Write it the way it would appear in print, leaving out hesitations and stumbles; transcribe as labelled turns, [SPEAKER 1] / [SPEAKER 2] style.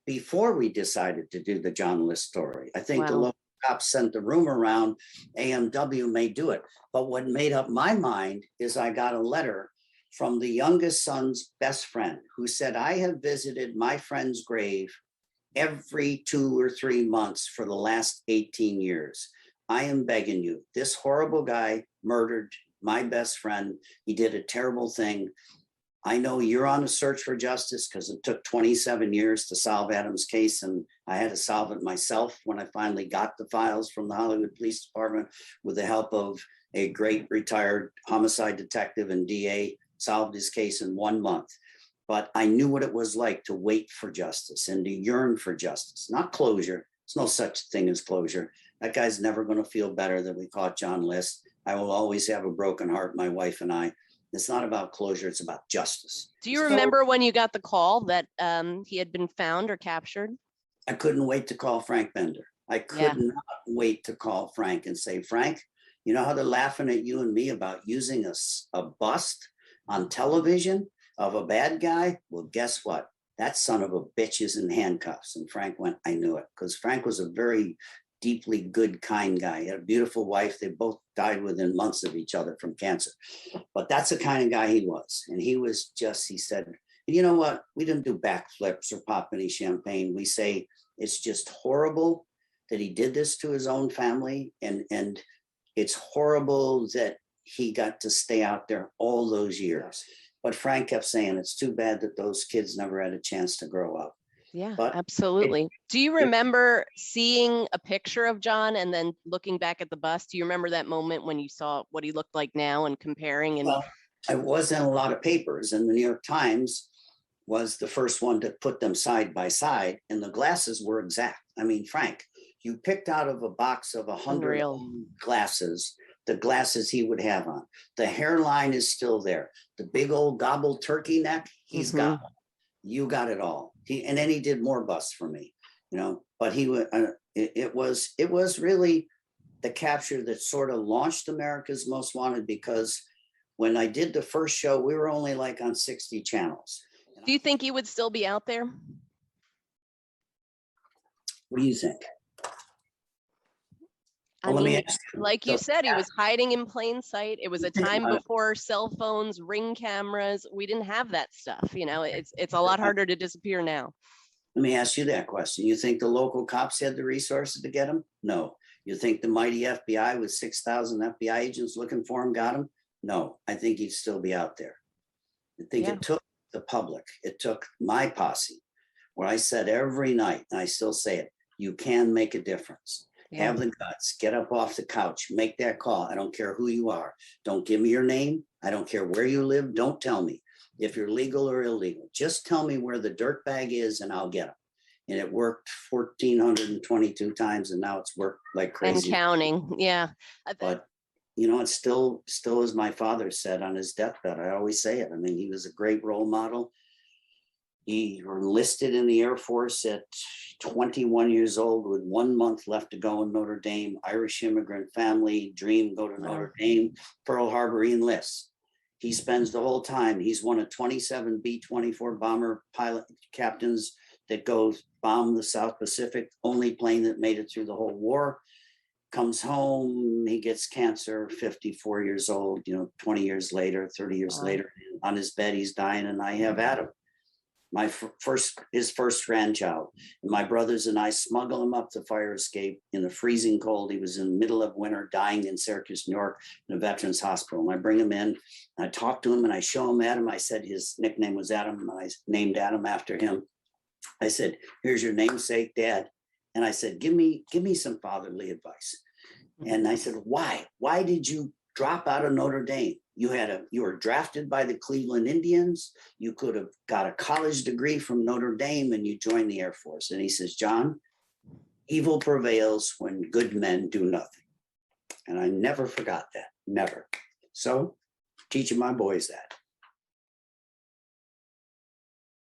[SPEAKER 1] before we decided to do the John List story. I think the
[SPEAKER 2] Wow.
[SPEAKER 1] local cops sent the rumor around, AMW may do it. But what made up my mind is I got a letter from the youngest son's best friend who said, I have visited my friend's grave every 2 or 3 months for the last 18 years. I am begging you, this horrible guy murdered my best friend. He did a terrible thing. I know you're on a search for justice because it took 27 years to solve Adam's case, and I had to solve it myself when I finally got the files from the Hollywood Police Department with the help of a great retired homicide detective and DA, solved his case in 1 month. But I knew what it was like to wait for justice and to yearn for justice, not closure. There's no such thing as closure. That guy's never going to feel better that we caught John List. I will always have a broken heart, my wife and I. It's not about closure, it's about justice.
[SPEAKER 2] Do you remember when you got the call that he had been found or captured?
[SPEAKER 1] I couldn't wait to call Frank Bender. I could not wait to call Frank and say, Frank, you know how they're laughing at you and me about using a bust on television of a bad guy? Well, guess what? That son of a bitch is in handcuffs. And Frank went, I knew it, because Frank was a very deeply good, kind guy. He had a beautiful wife. They both died within months of each other from cancer. But that's the kind of guy he was. And he was just, he said, you know what? We didn't do backflips or pop any champagne. We say it's just horrible that he did this to his own family. And it's horrible that he got to stay out there all those years. But Frank kept saying, it's too bad that those kids never had a chance to grow up.
[SPEAKER 2] Yeah,
[SPEAKER 1] But
[SPEAKER 2] absolutely. Do you remember seeing a picture of John and then looking back at the bust? Do you remember that moment when you saw what he looked like now and comparing? And
[SPEAKER 1] well, I was in a lot of papers, and the New York Times was the first one to put them side by side, and the glasses were exact. I mean, Frank, you picked out of a box of 100 glasses, the glasses he would have on. The hairline is still there. The big old gobbled turkey neck, he's got one. You got it all. And then he did more busts for me, you know. But he it was really the capture that sort of launched America's Most Wanted, because when I did the first show, we were only like on 60 channels.
[SPEAKER 2] Do you think he would still be out there?
[SPEAKER 1] What do you think?
[SPEAKER 2] Well, let me ask you. Like you said, he was hiding in plain sight. It was a time before cell phones, Ring cameras. We didn't have that stuff. You know, it's a lot harder to disappear now.
[SPEAKER 1] Let me ask you that question. You think the local cops had the resources to get him? No. You think the mighty FBI with 6,000 FBI agents looking for him got him? No. I think he'd still be out there. I think it took the public. It took my posse, where I said every night, and I still say it, you can make a difference. Have the guts, get up off the couch, make that call. I don't care who you are. Don't give me your name. I don't care where you live. Don't tell me if you're legal or illegal. Just tell me where the dirt bag is and I'll get him. And it worked 1,422 times, and now it's worked like crazy.
[SPEAKER 2] And counting, yeah.
[SPEAKER 1] But, you know, it's still as my father said on his deathbed. I always say it. I mean, he was a great role model. He enlisted in the Air Force at 21 years old with 1 month left to go in Notre Dame. Irish immigrant family, dream, go to Notre Dame. Pearl Harbor, he enlists. He spends the whole time. He's one of 27 B-24 bomber pilot captains that goes bomb the South Pacific, only plane that made it through the whole war. Comes home, he gets cancer, 54 years old, you know, 20 years later, 30 years later, on his bed, he's dying, and I have Adam. His first grandchild. And my brothers and I smuggle him up the fire escape in the freezing cold. He was in the middle of winter, dying in Syracuse, New York, in a veterans hospital. And I bring him in, and I talk to him, and I show him Adam. I said his nickname was Adam, and I named Adam after him. I said, here's your namesake, Dad. And I said, give me some fatherly advice. And I said, why? Why did you drop out of Notre Dame? You were drafted by the Cleveland Indians. You could have got a college degree from Notre Dame and you joined the Air Force. And he says, John, evil prevails when good men do nothing. And I never forgot that, never. So teaching my boys that.